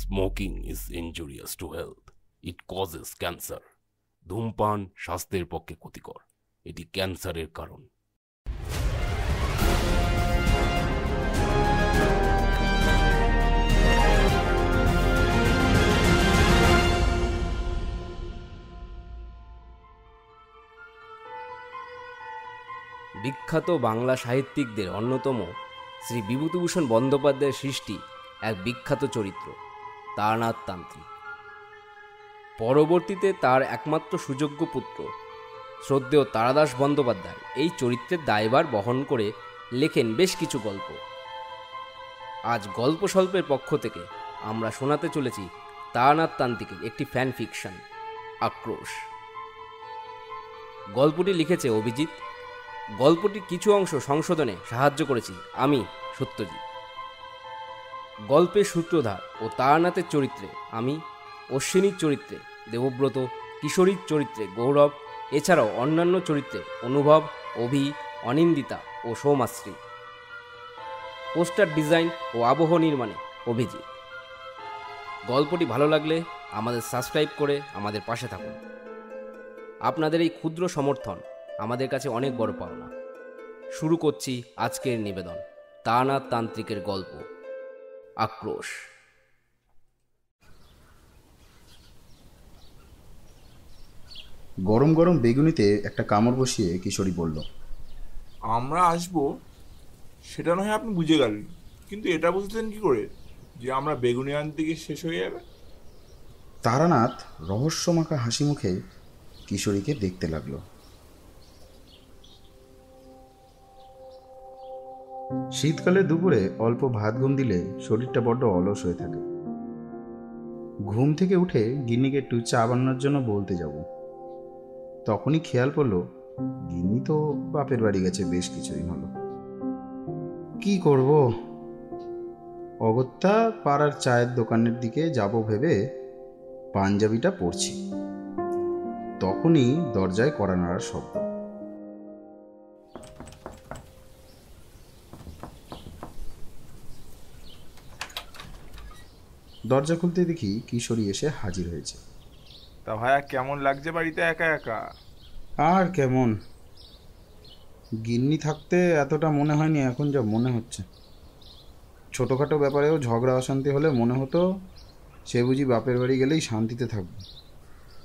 Smoking is injurious to health, it causes cancer. ধূমপান স্বাস্থ্যের পক্ষে ক্ষতিকর, এটি ক্যান্সারের কারণ। বিখ্যাত বাংলা সাহিত্যিকদের অন্যতম শ্রী বিভূতিভূষণ বন্দ্যোপাধ্যায়ের সৃষ্টি এক বিখ্যাত চরিত্র তারানাথ তান্ত্রিক। পরবর্তীতে তার একমাত্র সুযোগ্য পুত্র শ্রদ্ধেয় তারাদাস বন্দ্যোপাধ্যায় এই চরিত্রের দায়ভার বহন করে লেখেন বেশ কিছু গল্প। আজ গল্প স্বল্পের পক্ষ থেকে আমরা শোনাতে চলেছি তারানাথ তান্ত্রিকের একটি ফ্যান ফিকশন, আক্রোশ। গল্পটি লিখেছে অভিজিৎ। গল্পটির কিছু অংশ সংশোধনে সাহায্য করেছি আমি, সত্যজিৎ। গল্পের সূত্রধার ও তারানাথের চরিত্রে আমি, অশ্বিনীর চরিত্রে দেবব্রত, কিশোরীর চরিত্রে গৌরব, এছাড়াও অন্যান্য চরিত্রে অনুভব, অভি, অনিন্দিতা ও সৌমাশ্রী। পোস্টার ডিজাইন ও আবহ নির্মাণে অভিজিৎ। গল্পটি ভালো লাগলে আমাদের সাবস্ক্রাইব করে আমাদের পাশে থাকুন। আপনাদের এই ক্ষুদ্র সমর্থন আমাদের কাছে অনেক বড় পাওনা। শুরু করছি আজকের নিবেদন, তারানাথ তান্ত্রিকের গল্প আক্রোশ। গরম গরম বেগুনিতে একটা কামড় বসিয়ে কিশোরী বলল, আমরা আসবো সেটা নয় আপনি বুঝে গেলেন, কিন্তু এটা বুঝলেন কি করে যে আমরা বেগুনি আনতে গিয়ে শেষ হয়ে যাবে? তারানাথ রহস্যমাখা হাসি মুখে কিশোরীকে দেখতে লাগলো। শীতকালে দুপুরে অল্প ভাত ঘুম দিলে শরীরটা বড্ড অলস হয়ে থাকে। ঘুম থেকে উঠে গিন্নিকে একটু চা বানানোর জন্য বলতে যাব, তখনই খেয়াল পড়লো গিন্নি তো বাপের বাড়ি গেছে বেশ কিছুদিন হলো। কি করব, অগত্যা পাড়ার চায়ের দোকানের দিকে যাব ভেবে পাঞ্জাবিটা পরছি, তখনই দরজায় কড়া নাড়ার শব্দ। দরজা খুলতে দেখি কিশোরী এসে হাজির হয়েছে। তা ভাইয়া কেমন লাগছে বাড়িতে একা একা? আর কেমন, গিন্নি থাকতে এতটা মনে হয়নি, এখন যা মনে হচ্ছে। ছোটোখাটো ব্যাপারেও ঝগড়া অশান্তি হলে মনে হতো সে বুঝি বাপের বাড়ি গেলেই শান্তিতে থাকবে,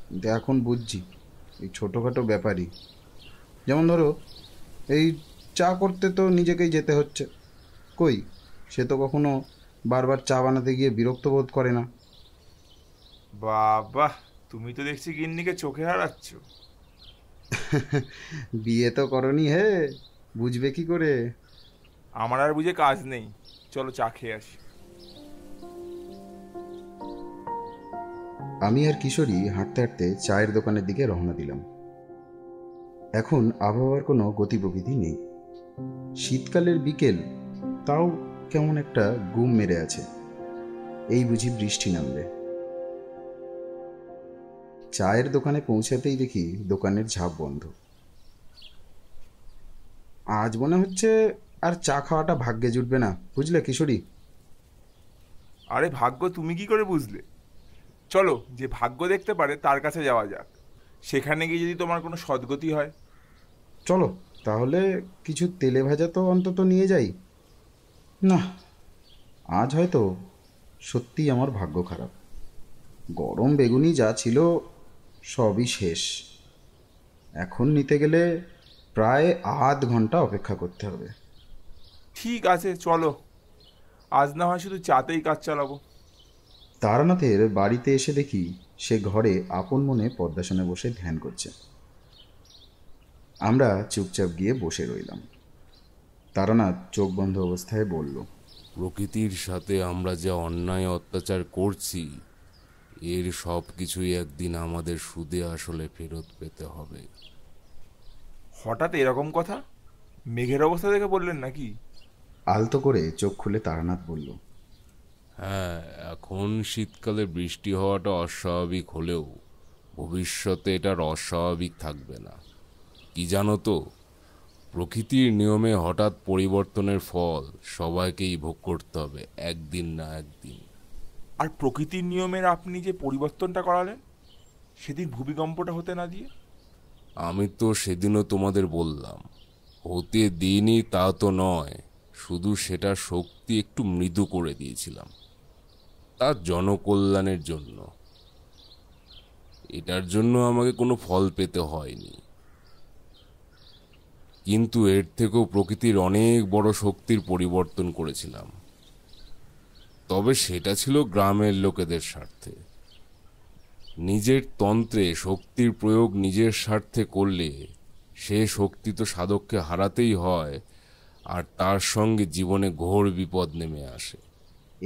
কিন্তু এখন বুঝছি এই ছোটোখাটো ব্যাপারই। যেমন ধরো এই চা করতে তো নিজেকেই যেতে হচ্ছে, কই সে তো কখনো বারবার চা বানাতে গিয়ে বিরক্ত বোধ করে না। বাবা, তুমি তো দেখছি গিন্নিকে চোখে হারাচ্ছ। বিয়ে তো করনি হে, বুঝবে কি করে? আমার আর বুঝে কাজ নেই, চলো চা খেয়ে আসি। আমি আর কিশোরী হাঁটতে হাঁটতে চায়ের দোকানের দিকে রওনা দিলাম। এখন আবহাওয়ার কোনো গতি প্রকৃতি নেই। শীতকালের বিকেল, তাও কেমন একটা গুম মেরে আছে, এই বুঝি বৃষ্টি নামবে। চায়ের দোকানে পৌঁছাতেই দেখি দোকানের ঝাঁপ বন্ধ। আজ মনে হচ্ছে আর চা খাওয়াটা ভাগ্যে জুটবে না, বুঝলে কিশোরী? আরে ভাগ্য তুমি কি করে বুঝলে? চলো, যে ভাগ্য দেখতে পারে তার কাছে যাওয়া যাক, সেখানে গিয়ে যদি তোমার কোনো সদ্গতি হয়। চলো তাহলে কিছু তেলে ভাজা তো অন্তত নিয়ে যাই। না, আজ হয়তো সত্যিই আমার ভাগ্য খারাপ। গরম বেগুনি যা ছিল সবই শেষ। এখন নিতে গেলে প্রায় আধ ঘন্টা অপেক্ষা করতে হবে। ঠিক আছে চলো, আজ না হয় শুধু চাতেই কাজ চালাবো। তারানাথের বাড়িতে এসে দেখি সে ঘরে আপন মনে পদ্মাসনে বসে ধ্যান করছে। আমরা চুপচাপ গিয়ে বসে রইলাম। তারানাথ চোখ বন্ধ অবস্থায় বলল, প্রকৃতির সাথে আমরা যা অন্যায় অত্যাচার করছি, এর সব কিছুই একদিন আমাদের সুদে আসলে ফেরত পেতে হবে। হঠাৎ এরকম কথা মেঘের অবস্থা দেখে বললেন নাকি? আলতো করে চোখ খুলে তারানাথ বলল, হ্যাঁ, এখন শীতকালে বৃষ্টি হওয়াটা অস্বাভাবিক হলেও ভবিষ্যতে এটার অস্বাভাবিক থাকবে না। কি জানো তো, প্রকৃতির নিয়মে হঠাৎ পরিবর্তনের ফল সবাইকেই ভোগ করতে হবে একদিন না একদিন। আর প্রকৃতির নিয়মের আপনি যে পরিবর্তনটা করালেন সেদিন ভূমিকম্পটা হতে না দিয়ে? আমি তো সেদিনও তোমাদের বললাম, হতে দিইনি তা তো নয়, শুধু সেটা শক্তি একটু মৃদু করে দিয়েছিলাম, তার জনকল্যাণের জন্য। এটার জন্য আমাকে কোনো ফল পেতে হয়নি। কিন্তু এর থেকেও প্রকৃতির অনেক বড় শক্তির পরিবর্তন করেছিলাম, তবে সেটা ছিল গ্রামের লোকেদের স্বার্থে। নিজের তন্ত্রে শক্তির প্রয়োগ নিজের স্বার্থে করলে সে শক্তি তো সাধককে হারাতেই হয়, আর তার সঙ্গে জীবনে ঘোর বিপদ নেমে আসে।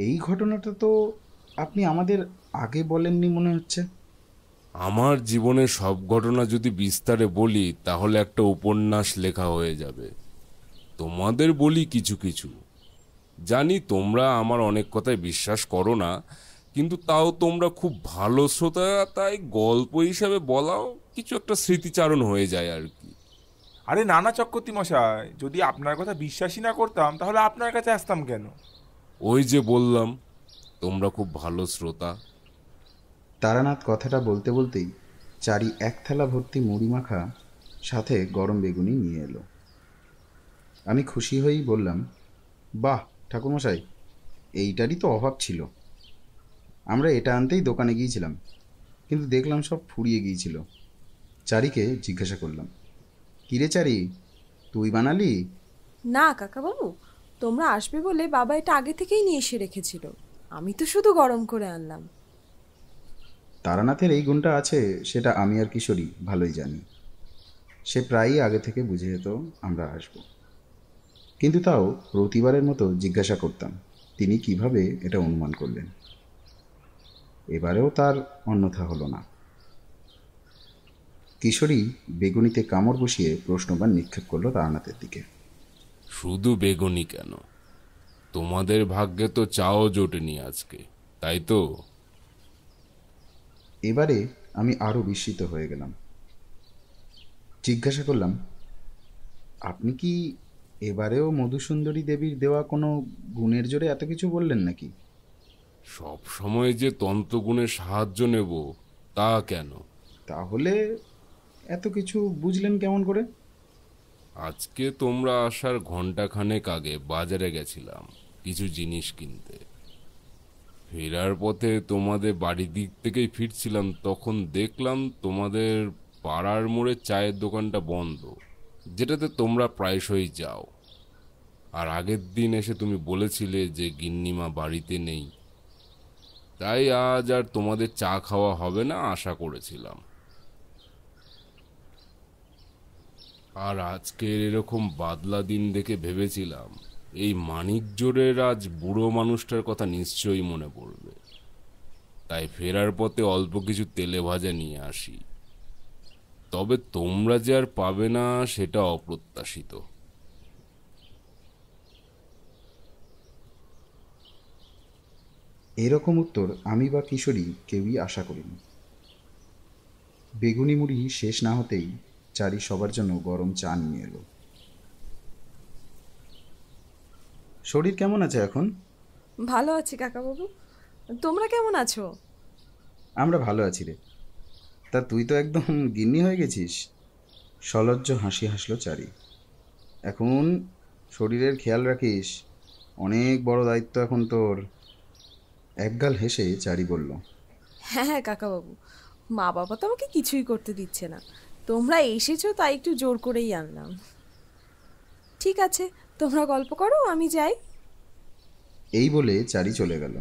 এই ঘটনাটা তো আপনি আমাদের আগে বলেননি মনে হচ্ছে। আমার জীবনের সব ঘটনা যদি বিস্তারে বলি তাহলে একটা উপন্যাস লেখা হয়ে যাবে। তোমাদের বলি কিছু কিছু। জানি তোমরা আমার অনেক কথায় বিশ্বাস করো না, কিন্তু তাও তোমরা খুব ভালো শ্রোতা, তাই গল্প হিসাবে বলাও কিছু একটা স্মৃতিচারণ হয়ে যায় আর কি। আরে নানা চক্রবর্তী মশাই, যদি আপনার কথা বিশ্বাসই না করতাম তাহলে আপনার কাছে আসতাম কেন? ওই যে বললাম, তোমরা খুব ভালো শ্রোতা। তারানাথ কথাটা বলতে বলতেই চারি এক থালা ভর্তি মুড়ি মাখা সাথে গরম বেগুনি নিয়ে এলো। আমি খুশি হয়েই বললাম, বাহ ঠাকুরমশাই, এইটারই তো অভাব ছিল। আমরা এটা আনতেই দোকানে গিয়েছিলাম, কিন্তু দেখলাম সব ফুরিয়ে গিয়েছিল। চারিকে জিজ্ঞাসা করলাম, কিরে চারি, তুই বানালি? না কাকাবাবু, তোমরা আসবে বলে বাবা এটা আগে থেকেই নিয়ে এসে রেখেছিল, আমি তো শুধু গরম করে আনলাম। তারানাথের এই গুণটা আছে সেটা আমি আর কিশোরী ভালোই জানি। সে প্রায়ই আগে থেকে বুঝে যেত আমরা আসব, কিন্তু তাও প্রতিবারের মতো জিজ্ঞাসা করতাম তিনি কিভাবে এটা অনুমান করলেন। এবারেও তার অন্যথা হলো না। কিশোরী বেগুনিতে কামড় বসিয়ে প্রশ্নবান নিক্ষেপ করলো তারানাথের দিকে। শুধু বেগুনি কেন, তোমাদের ভাগ্যে তো চাও জোটেনি আজকে, তাই তো? এবারে আমি আরও বিস্মিত হয়ে গেলাম। জিজ্ঞাসা করলাম, আপনি কি এবারেও মধুসুন্দরী দেবীর দেওয়া কোনো গুণের জোরে এত কিছু বললেন নাকি? সব সময় যে তন্ত্রগুণের সাহায্য নেব তা কেন? তাহলে এত কিছু বুঝলেন কেমন করে? আজকে তোমরা আসার ঘন্টাখানেক আগে বাজারে গেছিলাম কিছু জিনিস কিনতে। ফেরার পথে তোমাদের বাড়ির দিক থেকেই ফিরছিলাম, তখন দেখলাম তোমাদের পাড়ার মোড়ে চায়ের দোকানটা বন্ধ, যেটাতে তোমরা প্রায়শই যাও। আর আগের দিন এসে তুমি বলেছিলে যে গিন্নিমা বাড়িতে নেই, তাই আজ আর তোমাদের চা খাওয়া হবে না আশা করেছিলাম। আর আজকের এরকম বাদলা দিন দেখে ভেবেছিলাম এই মানিক জোরের আজ বুড়ো মানুষটার কথা নিশ্চয়ই মনে পড়বে, তাই ফেরার পথে অল্প কিছু তেলে ভাজা নিয়ে আসি। তবে তোমরা যে আর পাবে না সেটা অপ্রত্যাশিত। এরকম উত্তর আমি বা কিশোরী কেউই আশা করিনি। বেগুনি মুড়ি শেষ না হতেই চারি সবার জন্য গরম চা নিয়ে এলো। শরীর কেমন আছে এখন? ভালো আছি কাকাবাবু, তোমরা কেমন আছো? আমরা ভালো আছি রে। তা তুই তো একদম গিন্নি হয়ে গেছিস। সলজ্জ হাসি হাসলো চারি। এখন শরীরের খেয়াল রাখিস, অনেক বড় দায়িত্ব এখন তোর। একগাল হেসে চারি বলল, হ্যাঁ হ্যাঁ কাকাবাবু, মা বাবা তো আমাকে কিছুই করতে দিচ্ছে না, তোমরা এসেছো তাই একটু জোর করেই আনলাম। ঠিক আছে, তোমরা গল্প করো, আমি যাই। এই বলে চারি চলে গেল।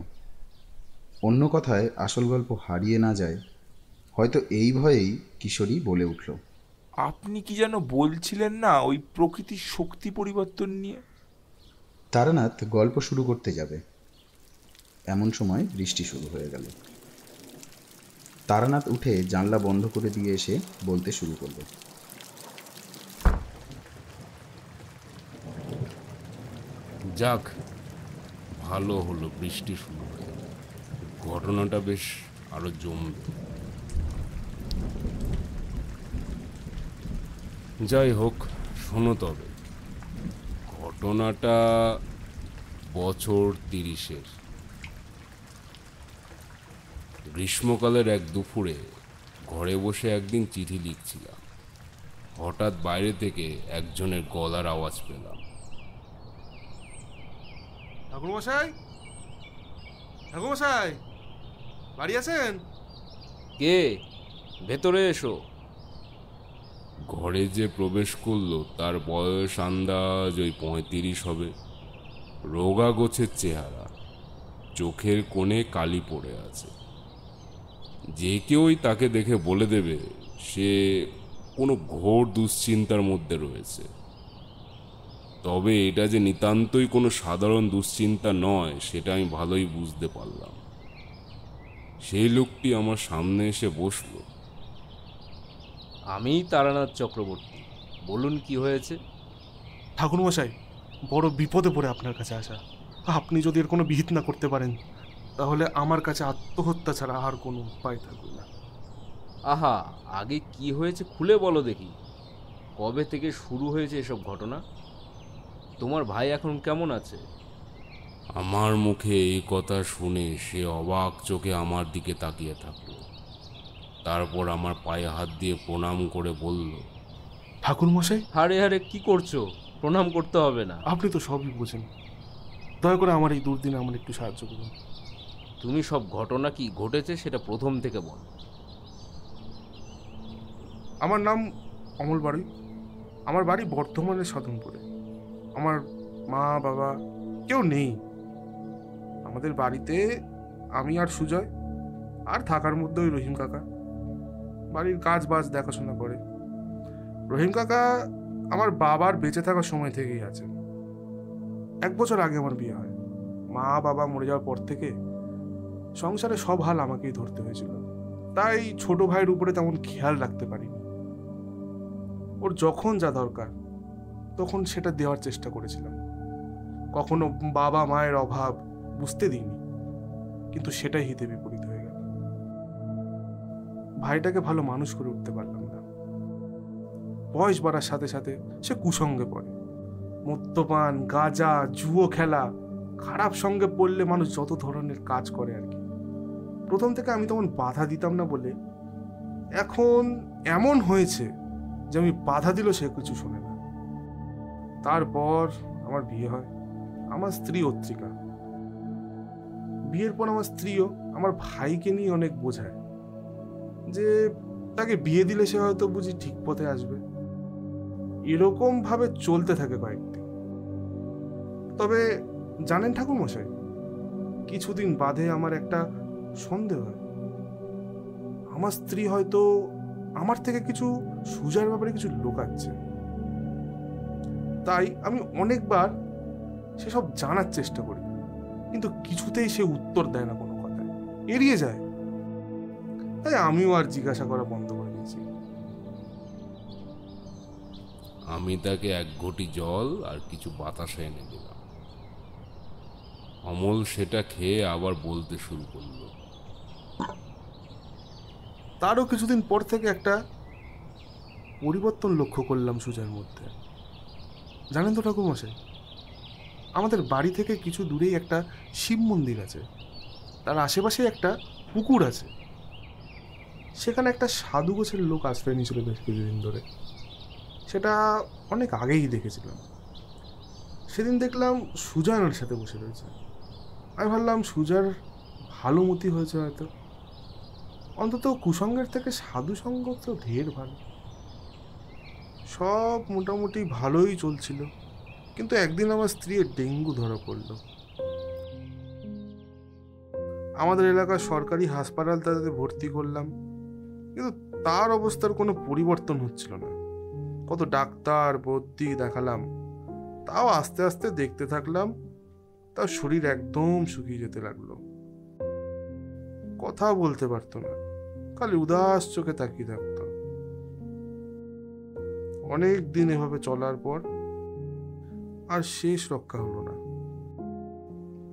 অন্য কথায় আসল গল্প হারিয়ে না যায়, হয়তো এই ভয়েই কিশোরী বলে উঠল, আপনি কি যেন বলছিলেন না ওই প্রকৃতির শক্তি পরিবর্তন নিয়ে? তারানাথ গল্প শুরু করতে যাবে, এমন সময় বৃষ্টি শুরু হয়ে গেল। তারানাথ উঠে জানলা বন্ধ করে দিয়ে এসে বলতে শুরু করল, যাক, ভালো হলো বৃষ্টি শুরু হয়ে গেল, ঘটনাটা বেশ আরো জমবে। যাই হোক, শোনো তবে ঘটনাটা বছর 30-এর। গ্রীষ্মকালের এক দুপুরে ঘরে বসে একদিন চিঠি লিখছিলাম। হঠাৎ বাইরে থেকে একজনের গলার আওয়াজ পেলাম। ঠাকুরমশাই, ঠাকুরমশাই, বাড়ি আছেন? কে? ভেতরে এসো। ঘরে যে প্রবেশ করলো তার বয়স আন্দাজ ওই 35 হবে। রোগা গোছের চেহারা, চোখের কোণে কালি পড়ে আছে। যে কেউই তাকে দেখে বলে দেবে সে কোনো ঘোর দুশ্চিন্তার মধ্যে রয়েছে। তবে এটা যে নিতান্তই কোনো সাধারণ দুশ্চিন্তা নয় সেটা আমি ভালোই বুঝতে পারলাম। সেই লোকটি আমার সামনে এসে বসলো। আমি তারানাথ চক্রবর্তী। বলুন কি হয়েছে? ঠাকুরমশাই, বড় বিপদে পড়ে আপনার কাছে আসা। আপনি যদি এর কোনো বিহিত না করতে পারেন তাহলে আমার কাছে আত্মহত্যা ছাড়া আর কোনো উপায় থাকবে না। আহা, আগে কি হয়েছে খুলে বলো দেখি। কবে থেকে শুরু হয়েছে এসব ঘটনা? তোমার ভাই এখন কেমন আছে? আমার মুখে এই কথা শুনে সে অবাক চোখে আমার দিকে তাকিয়ে থাকলো। তারপর আমার পায়ে হাত দিয়ে প্রণাম করে বলল, ঠাকুরমশাই, হারে হারে কি করছো? প্রণাম করতে হবে না। আপনি তো সবই বোঝেন। দয়া করে আমার এই দুর্দিনে আমার একটু সাহায্য করুন। তুমি সব ঘটনা কি ঘটেছে সেটা প্রথম থেকে বলো। আমার নাম অমল বাড়ি। আমার বাড়ি বর্ধমানের সাধনপুরে। আমার মা বাবা কেউ নেই। আমাদের বাড়িতে আমি আর সুজয়, আর থাকার মধ্যে ওই রহিম কাকা বাড়ির কাজ বাজ দেখাশোনা করে। রহিম কাকা আমার বাবার বেঁচে থাকার সময় থেকেই আছেন। 1 বছর আগে আমার বিয়ে হয়। মা বাবা মরে যাওয়ার পর থেকে সংসারে সব হাল আমাকেই ধরতে হয়েছিল, তাই ছোট ভাইয়ের উপরে তেমন খেয়াল রাখতে পারিনি। ওর যখন যা দরকার তখন সেটা দেওয়ার চেষ্টা করেছিলাম। কখনো বাবা মায়ের অভাব বুঝতে দিইনি, কিন্তু সেটাই হিতে বিপরীত হয়ে গেল। ভাইটাকে ভালো মানুষ করে উঠতে পারলাম না। বয়স বাড়ার সাথে সাথে সে কুসঙ্গে পড়ে। মদ্যপান, গাঁজা, জুয়ো খেলা, খারাপ সঙ্গে পড়লে মানুষ যত ধরনের কাজ করে আর কি। প্রথম থেকে আমি তেমন বাধা দিতাম না বলে এখন এমন হয়েছে যে আমি বাধা দিল সে কিছু শোনে না। তারপর আমার বিয়ে হয়। আমার স্ত্রী অত্রিকা। বিয়ের পর আমার স্ত্রীও আমার ভাইকে নিয়ে অনেক বোঝায় যে তাকে বিয়ে দিলে সে হয়তো বুঝি ঠিক পথে আসবে। এরকম ভাবে চলতে থাকে কয়েকদিন। তবে জানেন ঠাকুরমশাই, কিছুদিন বাদে আমার একটা সন্দেহ হয়। আমার স্ত্রী হয়তো আমার থেকে কিছু সুজার ব্যাপারে কিছু লুকাচ্ছে। তাই আমি অনেকবার সেসব জানার চেষ্টা করি, কিন্তু কিছুতেই সে উত্তর দেয় না, কোনো কথায় এড়িয়ে যায়। তাই আমিও আর জিজ্ঞাসা করা বন্ধ করে দিয়েছি। আমি তাকে 1 ঘটি জল আর কিছু বাতাসা এনে দিলাম। অমল সেটা খেয়ে আবার বলতে শুরু করলো। তারও কিছুদিন পর থেকে একটা পরিবর্তন লক্ষ্য করলাম সুজার মধ্যে। জানেন তো ঠাকুরমশাই, আমাদের বাড়ি থেকে কিছু দূরেই একটা শিব মন্দির আছে। তার আশেপাশে একটা পুকুর আছে। সেখানে একটা সাধু গোছের লোক আশ্রয় নিয়েছিল বেশ কিছুদিন ধরে। সেটা অনেক আগেই দেখেছিলাম। সেদিন দেখলাম সুজা ওর সাথে বসে রয়েছে। আমি ভাবলাম সুজার ভালো মতি হয়েছে হয়তো। অন্তত কুসঙ্গের থেকে সাধু সঙ্গ তো ঢের ভালো। সব মোটামুটি ভালোই চলছিল, কিন্তু একদিন আমার স্ত্রীর ডেঙ্গু ধরা পড়ল। আমাদের এলাকার সরকারি হাসপাতাল তাতে ভর্তি করলাম, কিন্তু তার অবস্থার কোনো পরিবর্তন হচ্ছিল না। কত ডাক্তার বদ্যি দেখালাম, তাও আস্তে আস্তে দেখতে থাকলাম তার শরীর একদম শুকিয়ে যেতে লাগলো। কথা বলতে পারতো না, খালি উদাস চোখে তাকিয়ে থাকতো। অনেক দিন এভাবে চলার পর আর শেষ রক্ষা হলো না।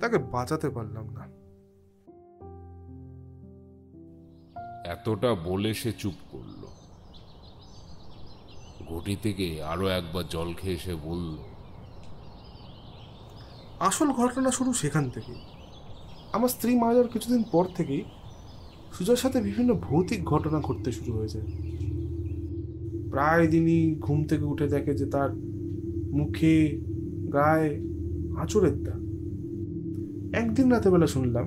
তাকে বাঁচাতে পারলাম না। এতটা বলে সে চুপ করল। ঘটি থেকে আরো একবার জল খেয়ে সে বলল, আসল ঘটনা শুরু সেখান থেকে। আমার স্ত্রী মারা যাওয়ার কিছুদিন পর থেকেই সুজয়ের সাথে বিভিন্ন ভৌতিক ঘটনা ঘটতে শুরু হয়ে যায়। প্রায় দিনই ঘুম থেকে উঠে দেখে যে তার মুখে, গায়ে আঁচড়ের দাগ। একদিন রাতেবেলা শুনলাম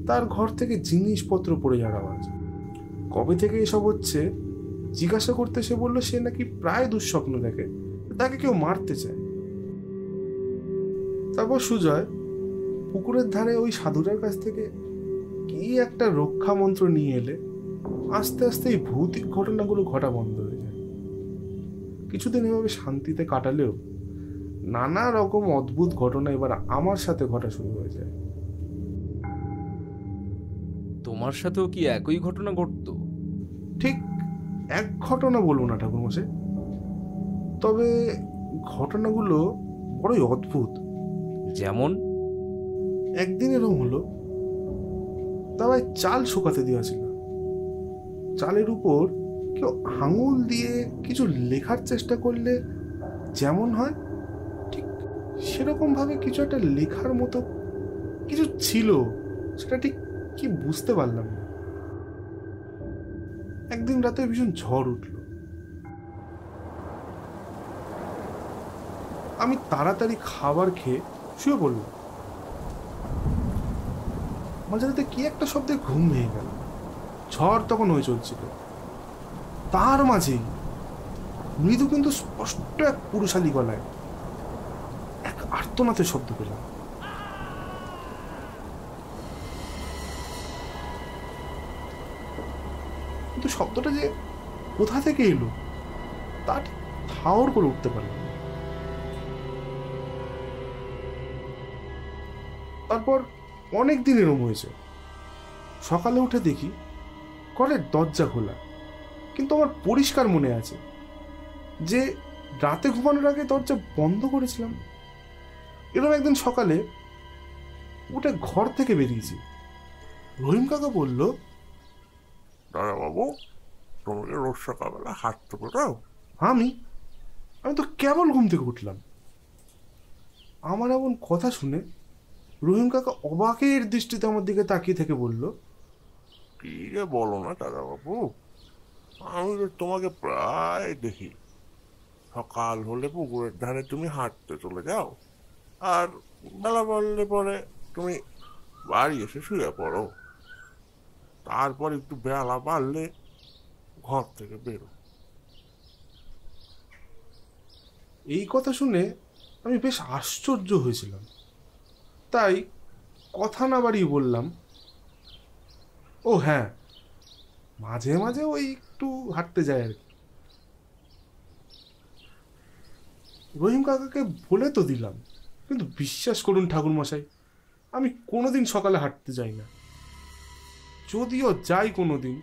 তার ঘর থেকে জিনিসপত্র পড়ে যাওয়ার আওয়াজ। কবে থেকে এসব হচ্ছে জিজ্ঞাসা করতে সে বলল সে নাকি প্রায় দুঃস্বপ্ন দেখে, তাকে কেউ মারতে চায়। তারপর সুজয় পুকুরের ধারে ওই সাধুটার কাছ থেকে কি একটা রক্ষা মন্ত্র নিয়ে এলে আস্তে আস্তে এই ভৌতিক ঘটনাগুলো ঘটা বন্ধ হয়ে যায়। কিছুদিন এভাবে শান্তিতে কাটালেও নানা রকম অদ্ভুত ঘটনা এবার আমার সাথে ঘটা শুরু হয়ে যায়। তোমার সাথেও কি একই ঘটনা ঘটতো? ঠিক এক ঘটনা বলবো না ঠাকুরমশাই, তবে ঘটনাগুলো বড়ই অদ্ভুত। যেমন? একদিন এরকম হলো, দাবায় চাল শুকাতে দেওয়া ছিল। চালের উপর কেউ আঙুল দিয়ে কিছু লেখার চেষ্টা করলে যেমন হয় ঠিক সেরকম ভাবে কিছু একটা লেখার মতো কিছু ছিল, সেটা ঠিক কি বুঝতে পারলাম না। একদিন রাতে ভীষণ ঝড় উঠল। আমি তাড়াতাড়ি খাবার খেয়ে শুয়ে পড়লাম। মাঝরাতে কি একটা শব্দে ঘুম ভেঙে গেল। ঝড় তখন হয়ে চলছিল, তার মাঝেই মৃদু কিন্তু স্পষ্ট এক পুরুষালী গলায় এক আর্তনাদের শব্দ পেলাম। কিন্তু শব্দটা যে কোথা থেকে এলো তা ঠিক ঠাউর করে উঠতে পারলাম না। তারপর অনেক দিন এরম হয়েছে। সকালে উঠে দেখি ঘরের দরজা খোলা, কিন্তু আমার পরিষ্কার মনে আছে যে রাতে ঘুমানোর আগে দরজা বন্ধ করেছিলাম। এরকম একদিন সকালে উঠে ঘর থেকে বেরিয়েছি। রহিম কাকা বলল, দাদা বাবু, তোমাকে রোজ সকালবেলা হাঁটতে বেরো? আমি তো কেবল ঘুম থেকে উঠলাম। আমার এমন কথা শুনে রহিম কাকা অবাকের দৃষ্টিতে আমার দিকে তাকিয়ে থেকে বলল, কি যে বলো না দাদা বাবু, আমি তো তোমাকে প্রায় দেখি। সকাল হলে পুকুরের ধারে তুমি হাঁটতে চলে যাও, আর বেলা বাড়লে পরে তুমি বাড়ি এসে শুয়ে পড়ো। তারপর একটু বেলা বাড়লে ঘর থেকে বেরো। এই কথা শুনে আমি বেশ আশ্চর্য হয়েছিলাম। তাই কথা না বাড়িয়ে বললাম, ও হ্যাঁ, মাঝে মাঝে ওই একটু হাঁটতে যায় আর কি। রহিম কাকাকে বলে তো দিলাম, কিন্তু বিশ্বাস করুন ঠাকুরমশাই, আমি কোনোদিন সকালে হাঁটতে যাই না। যদিও যাই কোনোদিন,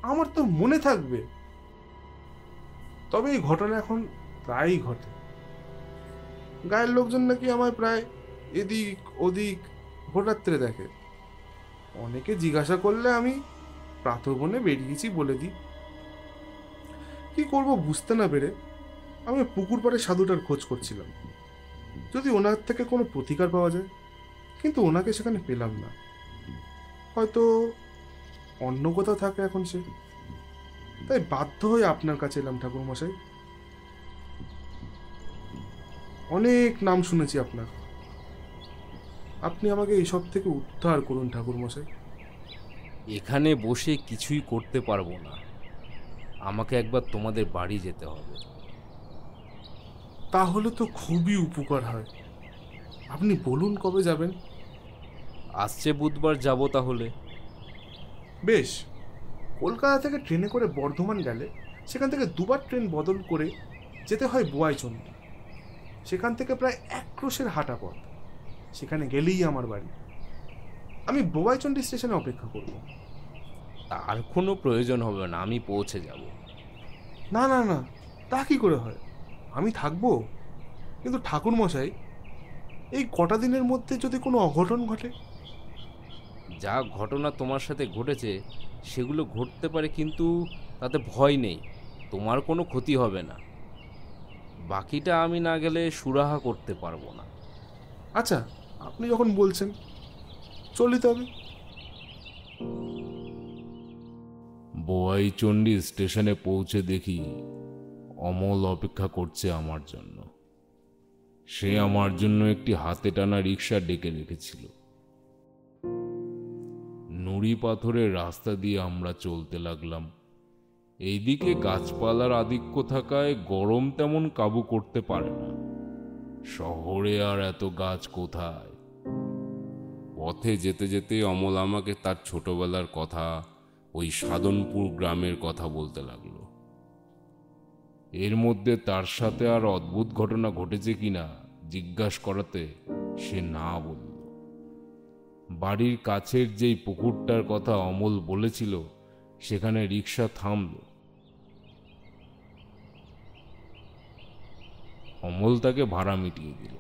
আমার তো মনে থাকবে। তবে এই ঘটনা এখন প্রায়ই ঘটে। গায়ের লোকজন নাকি আমায় প্রায় এদিক ওদিক ভোররাত্রে দেখে। অনেকে জিজ্ঞাসা করলে আমি প্রাতঃবনে বেরিয়েছি বলে দিই। কি করব বুঝতে না পেরে আমি পুকুর পাড়ে সাধুটার খোঁজ করছিলাম, যদি ওনার থেকে কোনো প্রতিকার পাওয়া যায়। কিন্তু ওনাকে সেখানে পেলাম না। হয়তো অন্য কোথাও থাকে এখন সে। তাই বাধ্য হয়ে আপনার কাছে এলাম ঠাকুরমশাই। অনেক নাম শুনেছি আপনার, আপনি আমাকে এইসব থেকে উদ্ধার করুন ঠাকুরমশাই। এখানে বসে কিছুই করতে পারবো না, আমাকে একবার তোমাদের বাড়ি যেতে হবে। তাহলে তো খুবই উপকার হয়। আপনি বলুন কবে যাবেন? আসছে বুধবার যাব তাহলে। বেশ। কলকাতা থেকে ট্রেনে করে বর্ধমান গেলে সেখান থেকে দুবার ট্রেন বদল করে যেতে হয় বোয়াইচন্ডী। সেখান থেকে প্রায় 1 ক্রোশের হাঁটা পথ। সেখানে গেলেই আমার বাড়ি। আমি বোয়াইচন্ডী স্টেশনে অপেক্ষা করব। তার কোনো প্রয়োজন হবে না, আমি পৌঁছে যাব। না না না, তা কি করে হয়? আমি থাকবো। কিন্তু ঠাকুরমশাই, এই কটা দিনের মধ্যে যদি কোনো অঘটন ঘটে? যা ঘটনা তোমার সাথে ঘটেছে সেগুলো ঘটতে পারে, কিন্তু তাতে ভয় নেই, তোমার কোনো ক্ষতি হবে না। বাকিটা আমি না গেলে সুরাহা করতে পারবো না। আচ্ছা, আপনি যখন বলছেন, চলি তবে। বোয়াইচন্ডী স্টেশনে পৌঁছে দেখি অমল অপেক্ষা করছে আমার জন্য। সে আমার জন্য একটি হাতে টানা রিক্সা ডেকে রেখেছিল। নুড়ি পাথরের রাস্তা দিয়ে আমরা চলতে লাগলাম। এইদিকে গাছপালার আধিক্য থাকায় গরম তেমন কাবু করতে পারে না। শহরে আর এত গাছ কোথায়। পথে যেতে যেতে অমল আমাকে তার ছোটবেলার কথা, ওই সাধনপুর গ্রামের কথা বলতে লাগলো। এর মধ্যে তার সাথে আর অদ্ভুত ঘটনা ঘটেছে কিনা জিজ্ঞাসা করাতে সে না বলল। বাড়ির কাছের যেই পুকুরটার কথা অমল বলেছিল সেখানে রিক্সা থামল। অমল তাকে ভাড়া মিটিয়ে দিল।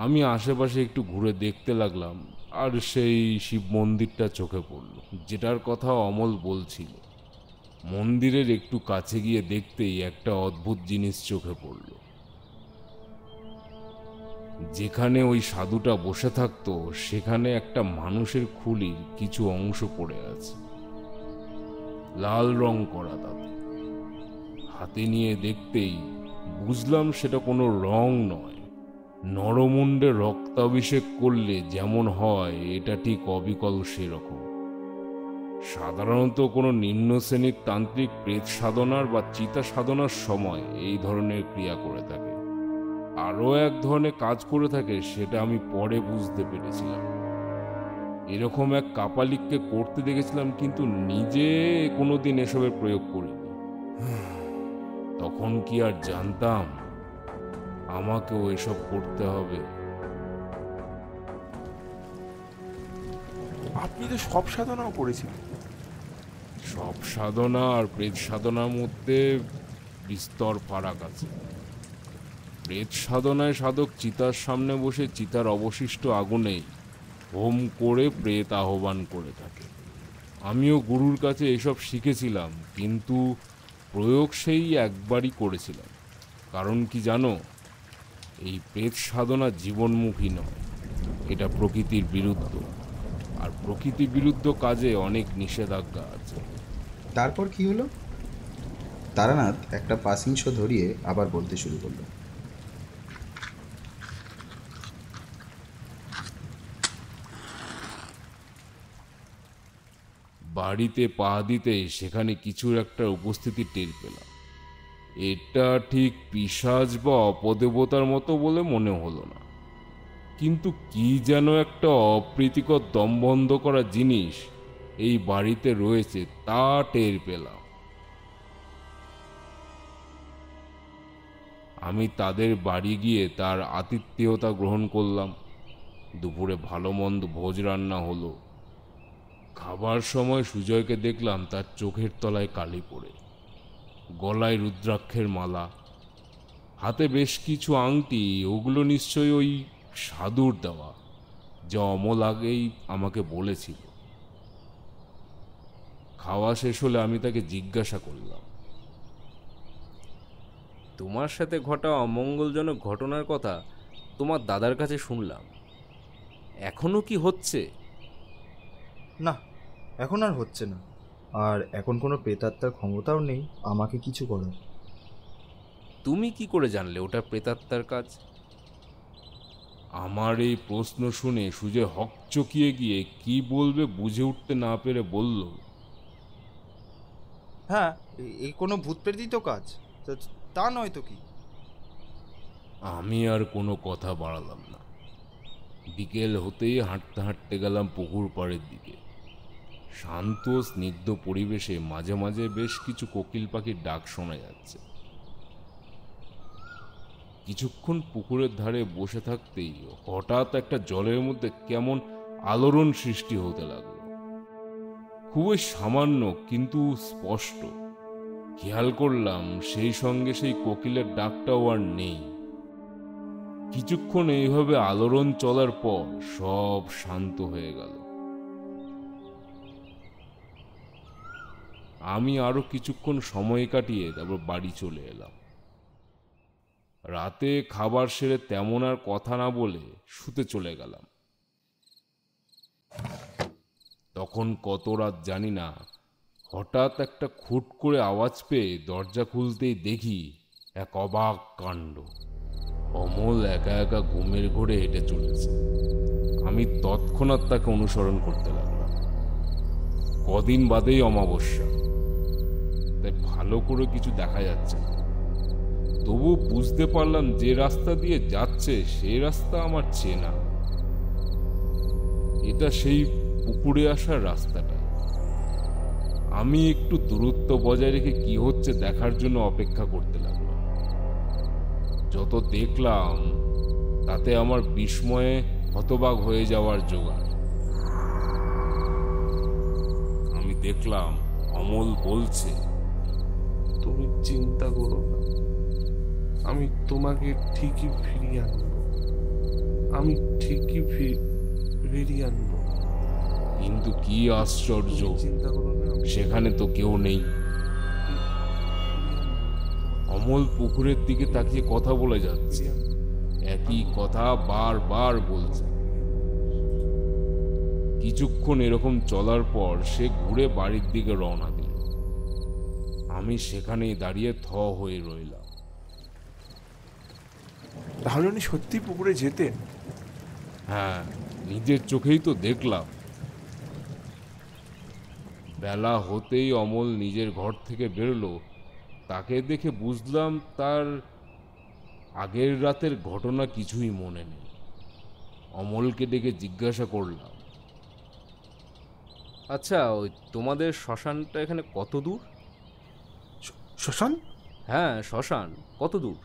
আমি আশেপাশে একটু ঘুরে দেখতে লাগলাম, আর সেই শিব মন্দিরটা চোখে পড়ল যেটার কথা অমল বলছিল। মন্দিরের একটু কাছে গিয়ে দেখতেই একটা অদ্ভুত জিনিস চোখে পড়ল। যেখানে ওই সাধুটা বসে থাকতো সেখানে একটা মানুষের খুলির কিছু অংশ পড়ে আছে, লাল রং করা। তাতে হাতে নিয়ে দেখতেই বুঝলাম সেটা কোনো রং নয়। নরমুণ্ডে রক্তাভিষেক করলে যেমন হয় এটা ঠিক অবিকল সেরকম। সাধারণত কোনো নিম্ন শ্রেণীর তান্ত্রিক প্রেত সাধনার বা চিতা সাধনার সময় এই ধরনের ক্রিয়া করে থাকে। আরও এক ধরনের কাজ করে থাকে, সেটা আমি পরে বুঝতে পেরেছিলাম। এরকম এক কাপালিককে করতে দেখেছিলাম, কিন্তু নিজে কোনোদিন এসবের প্রয়োগ করিনি। তখন কি আর জানতাম আমাকেও এসব করতে হবে? আপনি তো সব সাধনাও করেছিলেন। সব সাধনা আর প্রেত সাধনার মধ্যে বিস্তর ফারাক আছে। প্রেত সাধনায় সাধক চিতার সামনে বসে চিতার অবশিষ্ট আগুনেই হোম করে প্রেত আহ্বান করে থাকে। আমিও গুরুর কাছে এসব শিখেছিলাম, কিন্তু প্রয়োগ সেই একবারই করেছিলাম। কারণ কি জানো, এই প্রেত সাধনা জীবনমুখী নয়, এটা প্রকৃতির বিরুদ্ধ, আর প্রকৃতি বিরুদ্ধ কাজে অনেক নিষেধাজ্ঞা আছে। তারপর কি হলো? তারানাথ একটা পাসিং শো ধরিয়ে আবার বলতে শুরু করলো। বাড়িতে পা দিতেই সেখানে কিছুর একটা উপস্থিতি টের পেলাম। এটা ঠিক পিশাচ বা অপদেবতার মতো বলে মনে হলো না, কিন্তু কি যেন একটা অপ্রীতিকর দমবন্ধ করা জিনিস এই বাড়িতে রয়েছে তা টের পেলাম। আমি তাদের বাড়ি গিয়ে তার আতিথেয়তা গ্রহণ করলাম। দুপুরে ভালো মন্দ ভোজ রান্না হলো। খাবার সময় সুজয়কে দেখলাম তার চোখের তলায় কালি পড়ে, গলায় রুদ্রাক্ষের মালা, হাতে বেশ কিছু আংটি। ওগুলো নিশ্চয়ই ওই সাধুর দেওয়া, যা অমল আগেই আমাকে বলেছিল। খাওয়া শেষ হলে আমি তাকে জিজ্ঞাসা করলাম, তোমার সাথে ঘটা অমঙ্গলজনক ঘটনার কথা তোমার দাদার কাছে শুনলাম, এখনো কি হচ্ছে? না, এখন আর হচ্ছে না। আর এখন কোনো প্রেতাত্মার ক্ষমতাও নেই আমাকে কিছু করার। তুমি কি করে জানলে ওটা প্রেতাত্মার কাজ? আমার এই প্রশ্ন শুনে সুজয় হকচকিয়ে গিয়ে কি বলবে বুঝে উঠতে না পেরে বলল, হ্যাঁ, এই কোনো ভূত প্রেতিত কাজ, তা নয় তো কি? আমি আর কোনো কথা বাড়ালাম না। বিকেল হতেই হাঁটতে হাঁটতে গেলাম পুকুর পাড়ের দিকে। শান্ত স্নিগ্ধ পরিবেশে মাঝে মাঝে বেশ কিছু কোকিল পাখির ডাক শোনা যাচ্ছে। কিছুক্ষণ পুকুরের ধারে বসে থাকতেই হঠাৎ একটা জলের মধ্যে কেমন আলোড়ন সৃষ্টি হতে লাগলো। খুবই সামান্য কিন্তু স্পষ্ট। খেয়াল করলাম সেই সঙ্গে সেই কোকিলের ডাকটাও আর নেই। কিছুক্ষণ এইভাবে আলোড়ন চলার পর সব শান্ত হয়ে গেল। আমি আরো কিছুক্ষণ সময় কাটিয়ে তারপর বাড়ি চলে এলাম। রাতে খাবার সেরে তেমন আর কথা না বলে শুতে চলে গেলাম। তখন কত রাত জানি না, হঠাৎ একটা খুট করে আওয়াজ পেয়ে দরজা খুলতেই দেখি এক অবাক কাণ্ড। অমল একা একা ঘুমের ঘোরে হেঁটে চলেছে। আমি তৎক্ষণাৎ তাকে অনুসরণ করতে লাগলাম। কদিন বাদেই অমাবস্যা, তাই ভালো করে কিছু দেখা যাচ্ছে না। তবু বুঝতে পারলাম যে রাস্তা দিয়ে যাচ্ছে সেই রাস্তা আমার চেনা। এটা সেই পুকুরে আসার রাস্তাটা। আমি একটু দূরত্ব বজায় রেখে কি হচ্ছে দেখার জন্য অপেক্ষা করতে লাগলাম। যত দেখলাম তাতে আমার বিস্ময়ে হতবাক হয়ে যাওয়ার জোগাড়। আমি দেখলাম অমল বলছে, তুমি চিন্তা করো না, আমি তোমাকে ঠিকই ফিরিয়ে আনবো, আমি ঠিকই ফিরিয়ে আনবো। কিন্তু কি আশ্চর্য, চিন্তা করো না, সেখানে তো কেউ নেই। অমল পুকুরের দিকে তাকিয়ে কথা বলে যাচ্ছে, একই কথা বারবার বলছে। কিছুক্ষণ এরকম চলার পর সে ঘুরে বাড়ির দিকে রওনা দিল। আমি সেখানেই দাঁড়িয়ে থ হয়ে রইলাম। তাহলে উনি সত্যি পুকুরে যেতেন? হ্যাঁ, নিজের চোখেই তো দেখলাম। বেলা হতেই অমল নিজের ঘর থেকে বেরোলো। তাকে দেখে বুঝলাম তার আগের রাতের ঘটনা কিছুই মনে নেই। অমলকে ডেকে জিজ্ঞাসা করলাম, আচ্ছা, ওই তোমাদের শ্মশানটা এখানে কত দূর? শ্মশান? হ্যাঁ, শ্মশান কত দূর?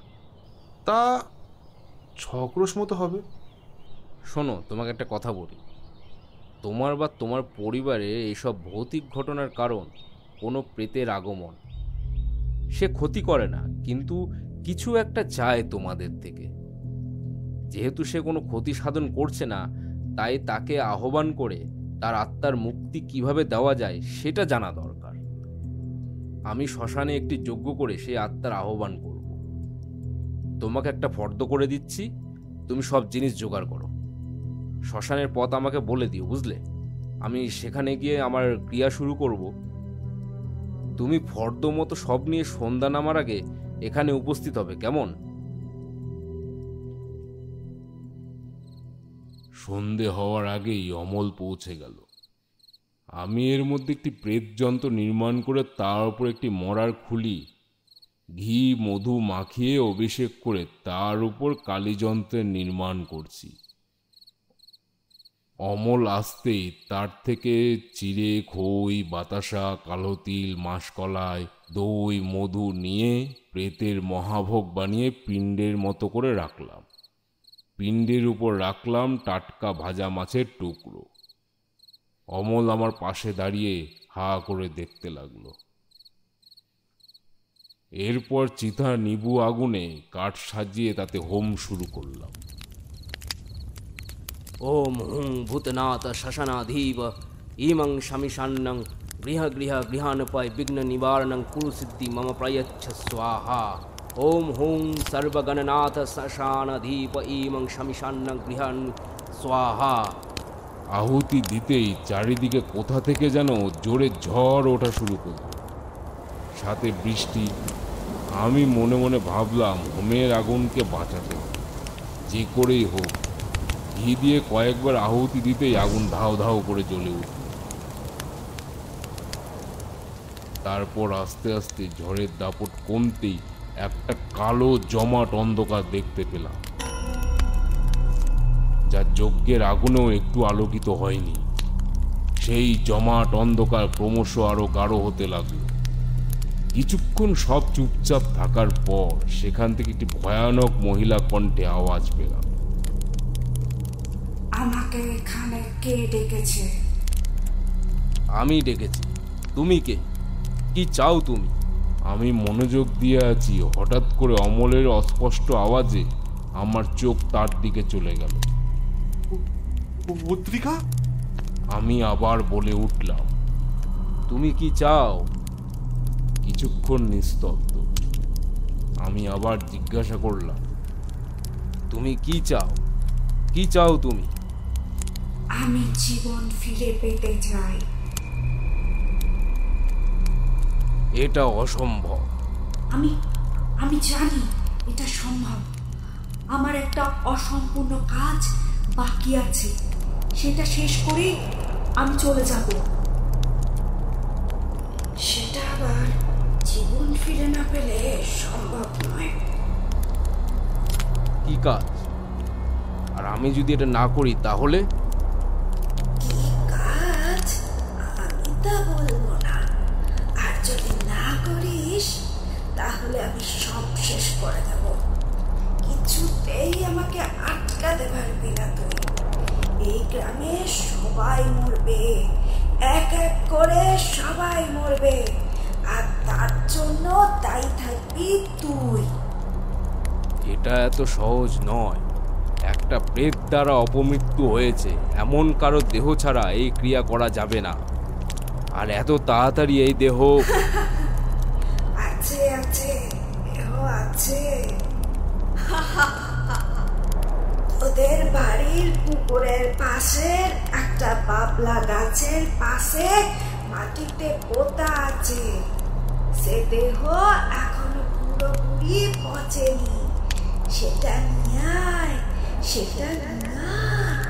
তা 6 ক্রোশ মতো হবে। শোনো, তোমাকে একটা কথা বলি। তোমার বা তোমার পরিবারে এইসব ভৌতিক ঘটনার কারণ কোনো প্রেতের আগমন। সে ক্ষতি করে না, কিন্তু কিছু একটা চায় তোমাদের থেকে। যেহেতু সে কোনো ক্ষতি সাধন করছে না, তাই তাকে আহ্বান করে তার আত্মার মুক্তি কিভাবে দেওয়া যায় সেটা জানা দরকার। আমি শ্মশানে একটি যজ্ঞ করে সেই আত্মার আহ্বান করব। তোমাকে একটা ফর্দ করে দিচ্ছি, তুমি সব জিনিস জোগাড় করো। শ্মশানের পথ আমাকে বলে দিও, বুঝলে? আমি সেখানে গিয়ে আমার ক্রিয়া শুরু করব। তুমি ফর্দ মতো সব নিয়ে সন্ধ্যা নামার আগে এখানে উপস্থিত হবে, কেমন? সন্ধে হওয়ার আগেই অমল পৌঁছে গেল। আমি এর মধ্যে একটি প্রেত যন্ত্র নির্মাণ করে তার উপর একটি মরার খুলি ঘি মধু মাখিয়ে অভিষেক করে তার উপর কালীযন্ত্রের নির্মাণ করছি। অমল আসতেই তার থেকে চিড়ে, খই, বাতাসা, কালো তিল, মাসকলাই, দই, মধু নিয়ে প্রেতের মহাভোগ বানিয়ে পিণ্ডের মতো করে রাখলাম। পিণ্ডের উপর রাখলাম টাটকা ভাজা মাছের টুকরো। অমল আমার পাশে দাঁড়িয়ে হা করে দেখতে লাগলো। এরপর চিতা নিবু আগুনে কাঠ সাজিয়ে তাতে হোম শুরু করলাম। ওম হুং ভূতনাথ শ্মশানাধীব ইমং শমিষান্নং গৃহ গৃহ গৃহানপায় বিঘ্ন নিবারণং কুরু সিদ্ধি মম প্রয়চ্ছ স্বাহা। ওম হুং সর্বগণনাথ শ্মশানাধীপ ইমং শমিষান্নং গৃহান স্বাহা। আহুতি দিতেই চারিদিকে কোথা থেকে যেন জোরে ঝড় ওঠা শুরু করল, সাথে বৃষ্টি। আমি মনে মনে ভাবলাম হোমের আগুনকে বাঁচাতে হবে, যে করেই হোক। ঘি দিয়ে কয়েকবার আহুতি দিতেই আগুন ধাও ধাও করে জ্বলে উঠল। তারপর আস্তে আস্তে ঝড়ের দাপট কমতেই একটা কালো জমাট অন্ধকার দেখতে পেলাম, যা যজ্ঞের আগুনেও একটু আলোকিত হয়নি। সেই জমাট অন্ধকার ক্রমশ আরো গাঢ় হতে লাগলো। কিছুক্ষণ সব চুপচাপ থাকার পর সেখান থেকে একটি ভয়ানক মহিলা কণ্ঠে আওয়াজ পেলাম, আমাকে এখানে কে ডেকেছে? আমি ডেকেছি। তুমি কে? কি চাও তুমি? আমি মনোযোগ দিয়ে আছি। হঠাৎ করে অমলের অস্পষ্ট আওয়াজে আমার চোখ তার দিকে চলে গেল। পত্রিকা? আমি আবার বলে উঠলাম, তুমি কি চাও? কিছুক্ষণ নিস্তব্ধ। আমি আবার জিজ্ঞাসা করলাম, তুমি কি চাও? কি চাও তুমি? আমি জীবন ফিরে পেতে চাই। এটা অসম্ভব। আমি আমি জানি এটা সম্ভব। আমার একটা অসম্পূর্ণ কাজ বাকি আছে, সেটা শেষ করে আমি চলে যাব। সেটা আবার জীবন ফিরে না পেলে সম্ভব নয়। কি কাজ? আর আমি যদি এটা না করি তাহলে? কি কাজ আমি তা বলবো না, আর যদি না করিস তাহলে আমি সব শেষ করে দেব। কিছুতেই আমাকে আটকাতে পারবি না তুই। এই গ্রামে সবাই মরবে, এক এক করে সবাই মরবে, আর তার জন্য দায়ী থাকবি তুই। এটা এত সহজ নয়। একটা প্রেত দ্বারা অপমৃত্যু হয়েছে এমন কারো দেহ ছাড়া এই ক্রিয়া করা যাবে না। আর এত তাড়াতাড়ি এই দেহ আছে আছে দেহ আছে। তোদের বাড়ির পুকুরের পাশে একটা বাবলা গাছের পাশে মাটিতে পোতা আছে। সে দেহ এখনো পুরোপুরি পচেনি। সেটা নিয়ে আয়, সেটা নিয়ে আয়।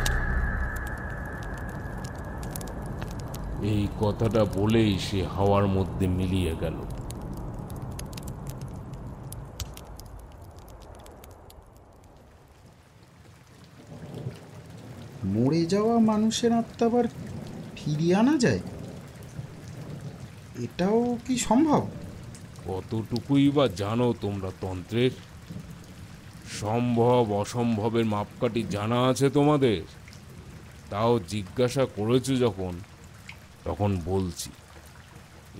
এই কথাটা বলেই সে হাওয়ার মধ্যে মিলিয়ে গেল। মরে যাওয়া মানুষের আত্মা আবার ফিরিয়ে আনা যায়? এটাও কি সম্ভব? কতটুকুই বা জানো তোমরা তন্ত্রের? সম্ভব অসম্ভবের মাপকাঠি জানা আছে তোমাদের? তাও জিজ্ঞাসা করেছো যখন, তখন বলছি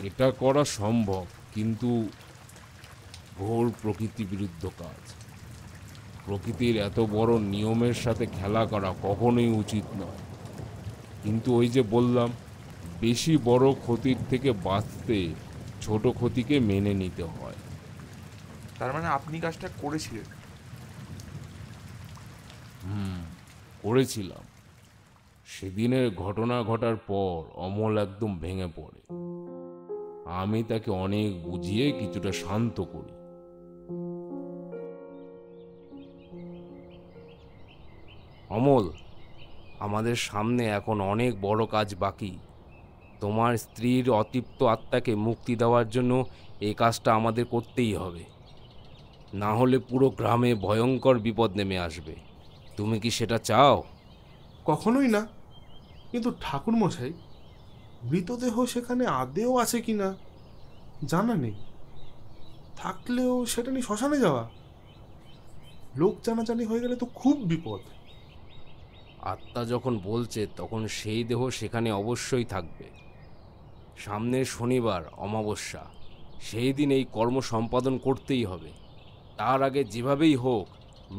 এটা করা সম্ভব, কিন্তু ঘোর প্রকৃতি বিরুদ্ধ কাজ। প্রকৃতির এত বড় নিয়মের সাথে খেলা করা কখনোই উচিত নয়। কিন্তু ওই যে বললাম, বেশি বড় ক্ষতির থেকে বাঁচতে ছোট ক্ষতিকে মেনে নিতে হয়। তার মানে আপনি কাজটা করেছিলেন? করেছিলাম। সেদিনের ঘটনা ঘটার পর অমল একদম ভেঙে পড়ে। আমি তাকে অনেক বুঝিয়ে কিছুটা শান্ত করি। অমল, আমাদের সামনে এখন অনেক বড় কাজ বাকি। তোমার স্ত্রীর অতৃপ্ত আত্মাকে মুক্তি দেওয়ার জন্য এই কাজটা আমাদের করতেই হবে, না হলে পুরো গ্রামে ভয়ঙ্কর বিপদ নেমে আসবে। তুমি কি সেটা চাও? কখনোই না। কিন্তু ঠাকুরমশাই, মৃতদেহ সেখানে আদেও আছে কিনা জানা নেই। থাকলেও সেটা নিয়ে শ্মশানে যাওয়া, লোক জানাজানি হয়ে গেলে তো খুব বিপদ। আত্মা যখন বলছে তখন সেই দেহ সেখানে অবশ্যই থাকবে। সামনের শনিবার অমাবস্যা, সেই দিন এই কর্ম সম্পাদন করতেই হবে। তার আগে যেভাবেই হোক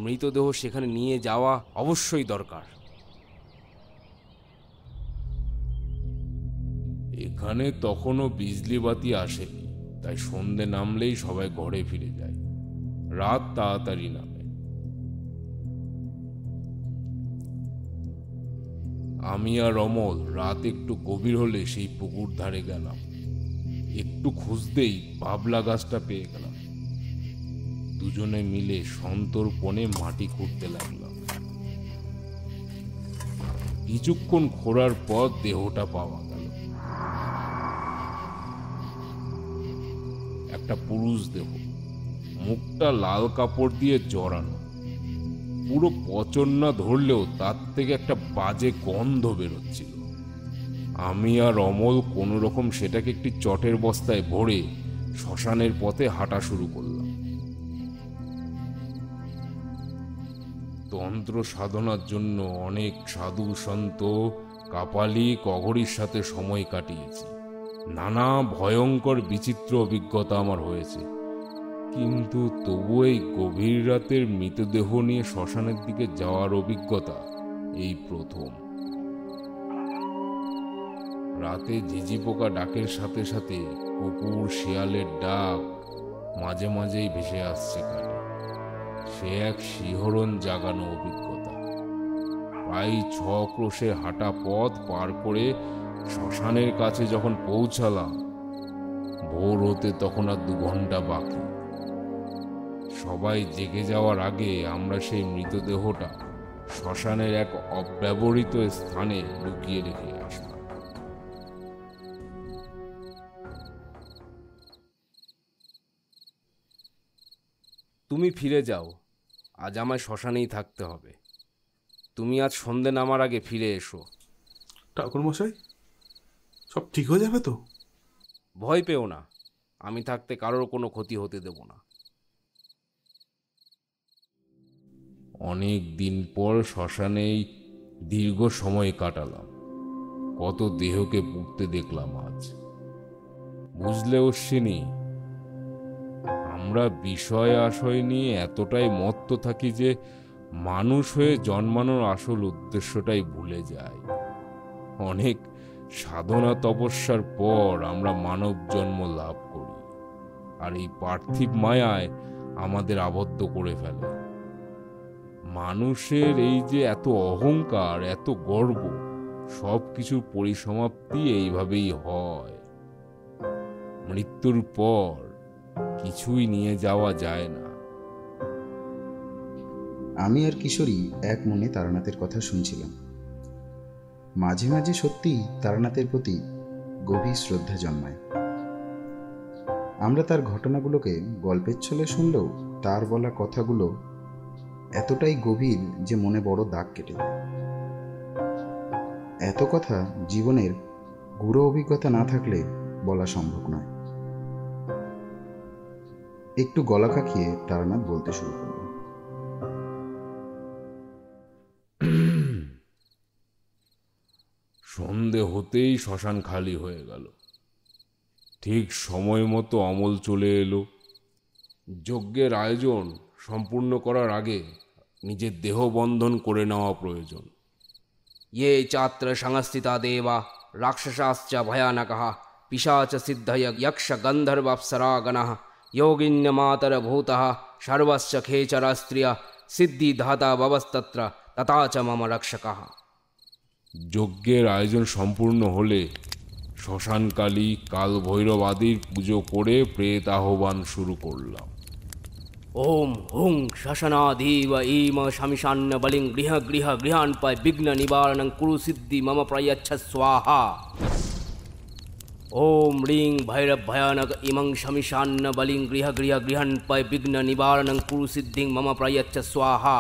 মৃতদেহ সেখানে নিয়ে যাওয়া অবশ্যই দরকার। এখানে তখনও বিজলি বাতি আসেনি, তাই সন্ধে নামলেই সবাই ঘরে ফিরে যায়। রাত তাড়াতাড়ি নামে। আমি আর অমল রাত একটু গভীর হলে সেই পুকুর ধারে গেলাম। একটু খুঁজতেই বাবলা গাছটা পেয়ে গেলাম। দুজনে মিলে সন্তর্পণে মাটি খুঁড়তে লাগলাম। কিছুক্ষণ খোঁড়ার পর দেহটা পাওয়া গেল। একটা পুরুষ দেহ, মুখটা লাল কাপড় দিয়ে জড়ানো। পুরো পচন না ধরলেও তার থেকে একটা বাজে গন্ধ বেরোচ্ছিল। আমি আর অমল কোনো রকম সেটাকে একটি চটের বস্তায় ভরে শ্মশানের পথে হাঁটা শুরু করলাম। তন্ত্র সাধনার জন্য অনেক সাধু সন্ত কাপালিক অঘরীর সাথে সময় কাটিয়েছি। নানা ভয়ঙ্কর বিচিত্র অভিজ্ঞতা আমার হয়েছে, কিন্তু তবু এই গভীর রাতের মৃতদেহ নিয়ে শ্মশানের দিকে যাওয়ার অভিজ্ঞতা এই প্রথম। রাতে ঝিঝি পোকা ডাকের সাথে সাথে কুকুর শিয়ালের ডাক মাঝে মাঝেই ভেসে আসছে কানে। সে এক শিহরণ জাগানো অভিজ্ঞতা। প্রায় 6 ক্রোশের হাঁটা পথ পার করে শ্মশানের কাছে যখন পৌঁছালাম, ভোর হতে তখন আর 2 ঘন্টা বাকি। সবাই জেগে যাওয়ার আগে আমরা সেই মৃতদেহটা শ্মশানের এক অব্যবহৃত স্থানে লুকিয়ে রেখে আসলাম। তুমি ফিরে যাও, আজ আমায় শ্মশানেই থাকতে হবে। তুমি আজ সন্ধে নামার আগে ফিরে এসো। ঠাকুরমশাই, সব ঠিক হয়ে যাবে তো? ভয় পেও না, আমি থাকতে কারোর কোনো ক্ষতি হতে দেব না। অনেক দিন পর শ্মশানেই দীর্ঘ সময় কাটালাম। কত দেহকে পুড়তে দেখলাম আজ। বুঝলে অশ্বিনী, আমরা বিষয় আশয় নিয়ে এতটাই মত্ত থাকি যে মানুষ হয়ে জন্মানোর আসল উদ্দেশ্যটাই ভুলে যায়। অনেক সাধনা তপস্যার পর আমরা মানব জন্ম লাভ করি, আর এই পার্থিব মায়ায় আমাদের আবদ্ধ করে ফেলে। মানুষের এই যে এত অহংকার, এত গর্ব, সব কিছুর পরিসমাপ্তি এইভাবেই হয়। মৃত্যুর পর কিছুই নিয়ে যাওয়া যায় না। আমি আর কিশোরী এক মনে তারানাথের কথা শুনছিলাম। মাঝে মাঝে সত্যিই তারানাথের প্রতি গভীর শ্রদ্ধা জন্মায়। আমরা তার ঘটনাগুলোকে গল্পের ছলে শুনলেও তার বলা কথাগুলো এতটাই গভীর যে মনে বড় দাগ কেটে যায়। এত কথা জীবনের গুরু অভিজ্ঞতা না থাকলে বলা সম্ভব নয়। একটু গলা কাকিয়ে তারানাথ বলতে শুরু করল। সন্ধে হতেই শ্মশান খালি হয়ে গেল। ঠিক সময় মতো অমল চলে এলো। যজ্ঞের আয়োজন সম্পূর্ণ করার আগে নিজের দেহ বন্ধন করে নেওয়া প্রয়োজন। ये चात्र संस्थिता देवा राक्षसाश्च भयानकः पिशाच सिद्धय यक्ष गन्धर्वाप्सरागणः योगिन्य मातरभूतः सर्वश्च खेचरा स्त्रिय सिद्धिदाता भवस्तत्र तथा च मम रक्षकः। যজ্ঞের আয়োজন সম্পূর্ণ হলে শ্মশানকালী কাল ভৈরব আদির পুজো করে প্রেত আহ্বান শুরু করলাম। ओम हुं शशनाधीव ईम शमिशान्न बलिं गृह गृह गृहान्पय विघ्न निवारणं कुरु सिद्धि मम प्रयच्छ स्वाहा। ओम ह्रीं भैरव भयानक इमं शमिशान्न बलिं गृह गृह गृहान्पय विघ्न निवारणं कुरु सिद्धिं मम प्रयच्छ स्वाहा।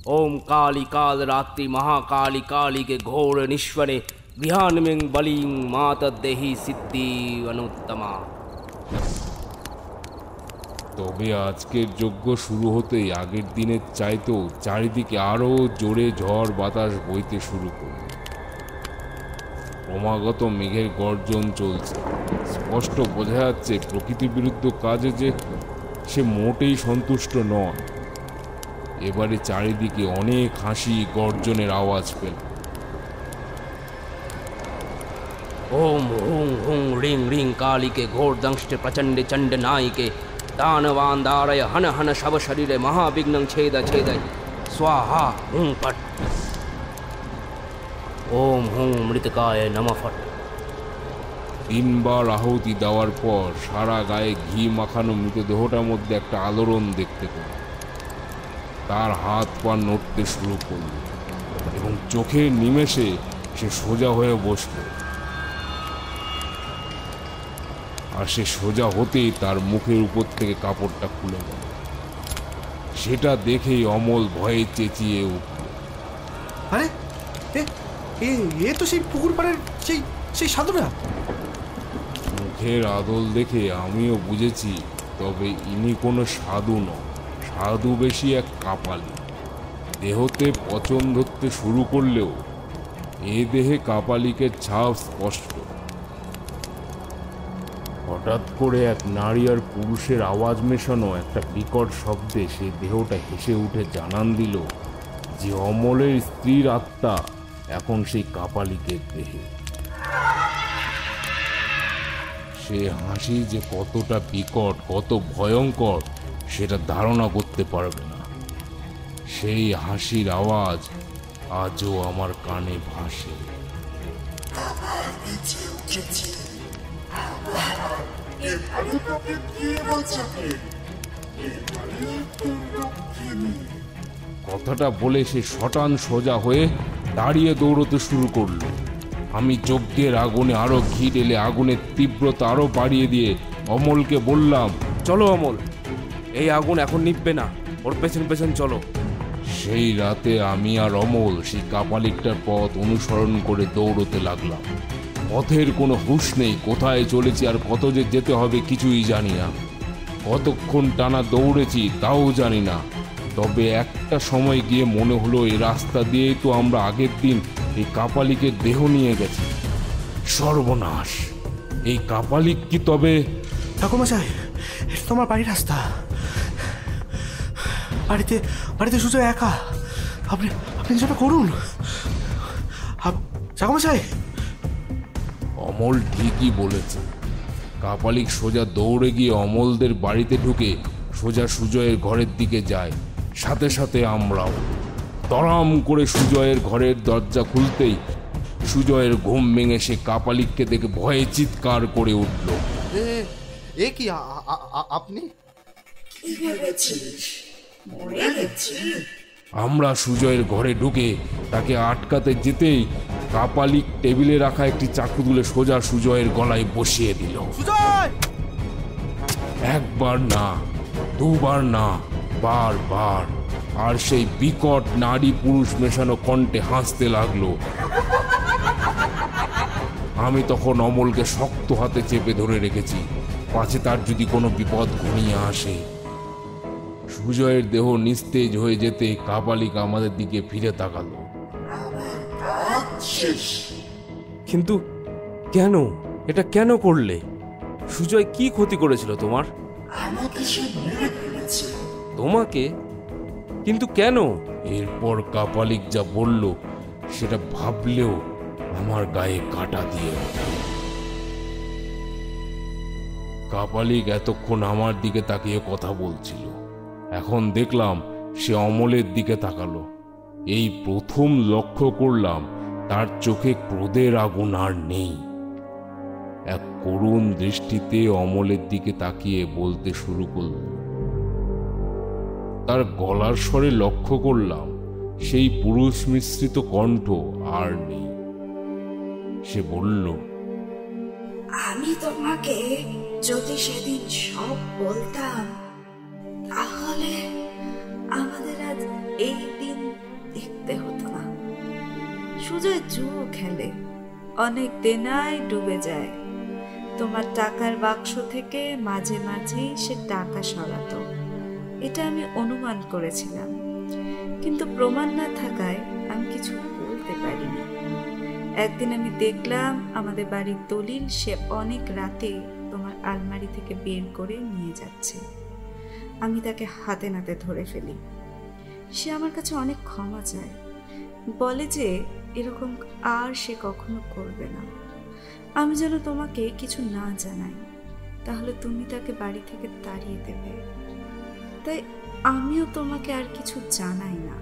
ओम काली काल रात्रि महाकाली काली के घोर निश्वरे गृहान्मिं बलिं मात देहि सिद्धि अनुत्तमा। তবে আজকের যজ্ঞ শুরু হতেই আগের দিনের চাইতেও চারিদিকে আরো জোরে ঝড় বাতাস বইতে শুরু করল। ক্রমাগত মেঘের গর্জন চলছে। স্পষ্ট বোঝা যাচ্ছে প্রকৃতির বিরুদ্ধে কাজে যে সে মোটেই সন্তুষ্ট নয়। এবারে চারিদিকে অনেক হাসি গর্জনের আওয়াজ পেল। ओम हुं हुं ह्रीं ह्रीं काली के घोर दंष्ट प्रचंड चंड नायिके दानवान्दारय हन हन शव शरीरे महाविघ्नं छेद छेदय स्वाहा हुं फट। ओम हुं मृतकाय नमः फट। 3 বার আহুতি দেওয়ার পর সারা গায়ে ঘি মাখানো মৃতদেহটার মধ্যে একটা আলোড়ন দেখতে পেল। তার হাত পা নড়তে শুরু করল এবং চোখের নিমেষে সে সোজা হয়ে বসল। আর সে সোজা হতেই তার মুখের উপর থেকে কাপড়টা খুলে গেল। সেটা দেখেই অমল ভয়ে চেঁচিয়ে উঠল। আরে এ তো সেই পুকুর পাড়ের সেই সাধুরা। মুখের আদল দেখে আমিও বুঝেছি, তবে ইনি কোনো সাধু নন, সাধু বেশি এক কাপালি। দেহতে পচন ধরতে শুরু করলেও এ দেহে কাপালিকের ছাপ স্পষ্ট। হঠাৎ করে এক নারী আর পুরুষের আওয়াজ মেশানো একটা বিকট শব্দে সে দেহটা হেসে উঠে জানান দিল যে অমলের স্ত্রীর আত্মা এখন সেই কাপালিকের দেহে। সে হাসি যে কতটা বিকট, কত ভয়ঙ্কর সেটা ধারণা করতে পারবে না। সেই হাসির আওয়াজ আজও আমার কানে ভাসে। এবারে তোকে কে বাঁচাবে? এবারে তোর দক্ষিণী। কথাটা বলে সে শটান সোজা হয়ে দাঁড়িয়ে দৌড়তে শুরু করলো। আমি যজ্ঞের আগুনে আরো ঘি ঢেলে আগুনের তীব্রতা আরো বাড়িয়ে দিয়ে অমলকে বললাম, চলো অমল, এই আগুন এখন নিভবে না, ওর পেছন পেছন চলো। সেই রাতে আমি আর অমল সেই কাপালিকটার পথ অনুসরণ করে দৌড়তে লাগলাম। পথের কোনো হুঁশ নেই, কোথায় চলেছি আর কত যে যেতে হবে কিছুই জানি না। কতক্ষণ টানা দৌড়েছি তাও জানি না। তবে একটা সময় গিয়ে মনে হলো এই রাস্তা দিয়েই তো আমরা আগের দিন এই কাপালিকের দেহ নিয়ে গেছি। সর্বনাশ! এই কাপালিক কি তবে? ঠাকুরমশাই, এটা তোমার বাড়ির রাস্তা। বাড়িতে বাড়িতে সুজয় একা। আপনি আপনি যেটা করুন ঠাকুরমশাই। অমল ঠিকই বলেছে। কাপালিক সোজা দৌড়ে গিয়ে অমলদের বাড়িতে ঢুকে সোজা সুজয়ের ঘরের দিকে যায়। সাথে সাথে আমরাও। দড়াম করে সুজয়ের ঘরের দরজা খুলতেই সুজয়ের ঘুম ভেঙে সে কাপালিককে দেখে ভয়ে চিৎকার করে উঠল। এ কি আপনি? কি ভেবেছিস মরে গেছি? আমরা সুজয়ের ঘরে ঢুকে তাকে আটকাতে যেতেই কাপালিক টেবিলে রাখা একটি চাকু তুলে সোজা সুজয়ের গলায় বসিয়ে দিল। একবার না, দুবার না, বারবার। আর সেই বিকট নারী পুরুষ মেশানো কণ্ঠে হাসতে লাগলো। আমি তখন অমলকে শক্ত হাতে চেপে ধরে রেখেছি, পাছে তার যদি কোনো বিপদ ঘনিয়ে আসে। সুজয়ের দেহ নিস্তেজ হয়ে যেতে কাপালিক আমাদের দিকে ফিরে তাকালো। কিন্তু কেন? এটা কেন করলে? সুজয় কি ক্ষতি করেছিল তোমার? আমাকে সে মেরে ফেলেছে। তোমাকে? কিন্তু কেন? এরপর কাপালিক যা বলল সেটা ভাবলেও আমার গায়ে কাঁটা দিয়ে ওঠে। কাপালিক এতক্ষণ আমার দিকে তাকিয়ে কথা বলছিল, এখন দেখলাম সে অমলের দিকে তাকালো। এই প্রথম লক্ষ্য করলাম তার চোখে ক্রোধের আগুন আর নেই। এক করুণ দৃষ্টিতে অমলের দিকে তাকিয়ে বলতে শুরু করল। তার গলার স্বরে লক্ষ্য করলাম সেই পুরুষ মিশ্রিত কণ্ঠ আর নেই। সে বলল, আমি তোমাকে যদি সেদিন সব বলতাম তাহলে আমাদের আজ এই দিন দেখতে হতো না। সুজয় জুয়ো খেলে, অনেক দেনায় ডুবে যায়। তোমার টাকার বাক্স থেকে মাঝে মাঝেই সে টাকা সরাতো, এটা আমি অনুমান করেছিলাম, কিন্তু প্রমাণ না থাকায় আমি কিছু বলতে পারিনি। একদিন আমি দেখলাম আমাদের বাড়ির দলিল সে অনেক রাতে তোমার আলমারি থেকে বের করে নিয়ে যাচ্ছে। আমি তাকে হাতে নাতে ধরে ফেলি। সে আমার কাছে অনেক ক্ষমা চায়, বলে যে এরকম আর সে কখনো করবে না। আমি যেন তোমাকে কিছু না জানাই, তাহলে তুমি তাকে বাড়ি থেকে তাড়িয়ে দেবে। তাই আমিও তোমাকে আর কিছু জানাই না।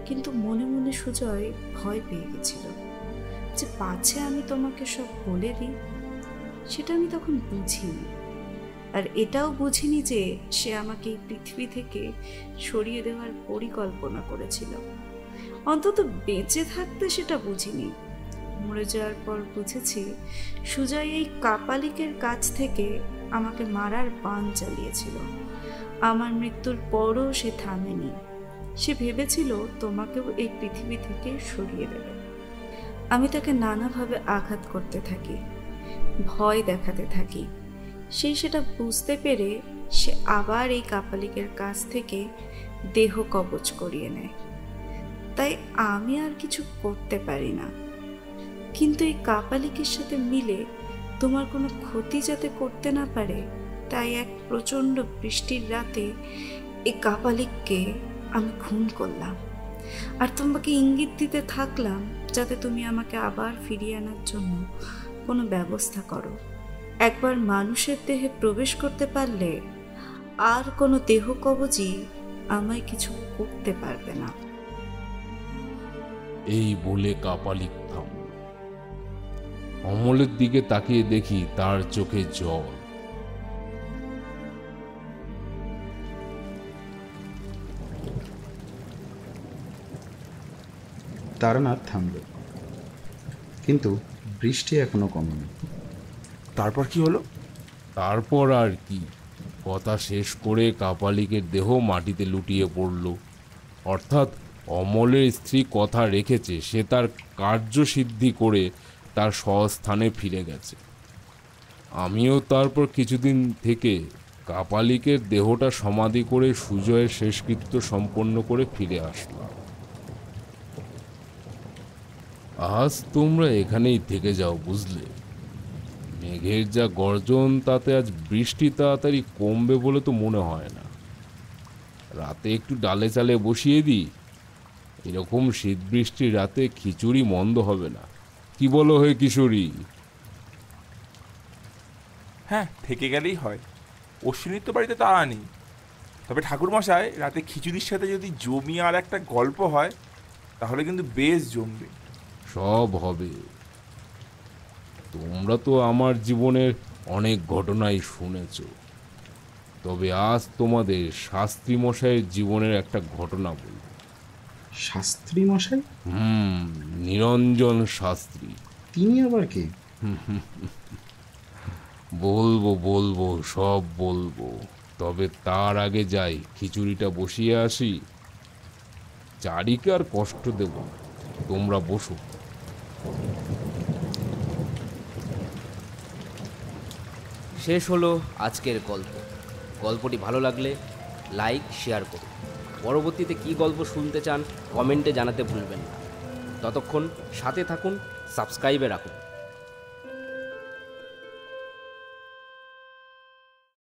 কিন্তু মনে মনে সুজয় ভয় পেয়ে গেছিল যে পাছে আমি তোমাকে সব বলে দিই। সেটা আমি তখন বুঝিনি, আর এটাও বুঝিনি যে সে আমাকে এই পৃথিবী থেকে সরিয়ে দেওয়ার পরিকল্পনা করেছিল। অন্তত বেঁচে থাকতে সেটা বুঝিনি। মরে যাওয়ার পর বুঝেছি সুজয় এই কাপালিকের কাছ থেকে আমাকে মারার বান চালিয়েছিল। আমার মৃত্যুর পরও সে থামেনি। সে ভেবেছিল তোমাকেও এই পৃথিবী থেকে সরিয়ে দেবে। আমি তাকে নানাভাবে আঘাত করতে থাকি, ভয় দেখাতে থাকি। সে সেটা বুঝতে পেরে সে আবার এই কাপালিকের কাছ থেকে দেহ কবচ করিয়ে নেয়। তাই আমি আর কিছু করতে পারি না। কিন্তু এই কাপালিকের সাথে মিলে তোমার কোনো ক্ষতি যাতে করতে না পারে, তাই এক প্রচণ্ড বৃষ্টির রাতে এই কাপালিককে আমি খুন করলাম। আর তোমাকে ইঙ্গিত দিতে থাকলাম যাতে তুমি আমাকে আবার ফিরিয়ে আনার জন্য কোনো ব্যবস্থা করো। একবার মানুষের দেহে প্রবেশ করতে পারলে আর কোনো দেহ কবচই আমায় কিছু করতে পারবে না। এই বলে কাপালিক থামল। অমলের দিকে তাকিয়ে দেখি তার চোখে জল। তারানাথ থামল, কিন্তু বৃষ্টি এখনো কমেনি। তারপর কি হলো? তারপর আর কি, কথা শেষ করে কাপালিকের দেহ মাটিতে লুটিয়ে পড়ল। অর্থাৎ অমলের স্ত্রী কথা রেখেছে, সে তার কার্যসিদ্ধি করে তার স্বস্থানে ফিরে গেছে। আমিও তারপর কিছুদিন থেকে কাপালিকের দেহটা সমাধি করে সুজয়ের শেষকৃত্য সম্পন্ন করে ফিরে আসলাম। আজ তোমরা এখানেই থেকে যাও, বুঝলে? মেঘের যা গর্জন, তাতে আজ বৃষ্টি তাড়াতাড়ি কমবে বলে তো মনে হয় না। রাতে একটু ডালে চালে বসিয়ে দিই, এরকম শীত বৃষ্টির রাতে খিচুড়ি মন্দ হবে না। কি বলো হে কিশোরী? হ্যাঁ, থেকে গেলেই হয়। অশ্বিনীর তো বাড়িতে তাড়া নেই। তবে ঠাকুরমশাই, রাতে খিচুড়ির সাথে যদি জমি আর একটা গল্প হয় তাহলে কিন্তু বেশ জমবে। সব হবে। তোমরা তো আমার জীবনের অনেক ঘটনাই শুনেছ, তবে আজ তোমাদের শাস্ত্রী মশাইয়ের জীবনের একটা ঘটনা বলব। শাস্ত্রী মশাই? নিরঞ্জন শাস্ত্রী। তিনি আবার কে? বলবো সব বলবো, তবে তার আগে যাই, খিচুড়িটা বসিয়ে আসি। চারিকে আর কষ্ট দেব না, তোমরা বসো। শেষ হলো আজকের গল্প। গল্পটি ভালো লাগলে লাইক, শেয়ার করুন। পরবর্তীতে কী গল্প শুনতে চান কমেন্টে জানাতে ভুলবেন না। ততক্ষণ সাথে থাকুন, সাবস্ক্রাইবে রাখুন।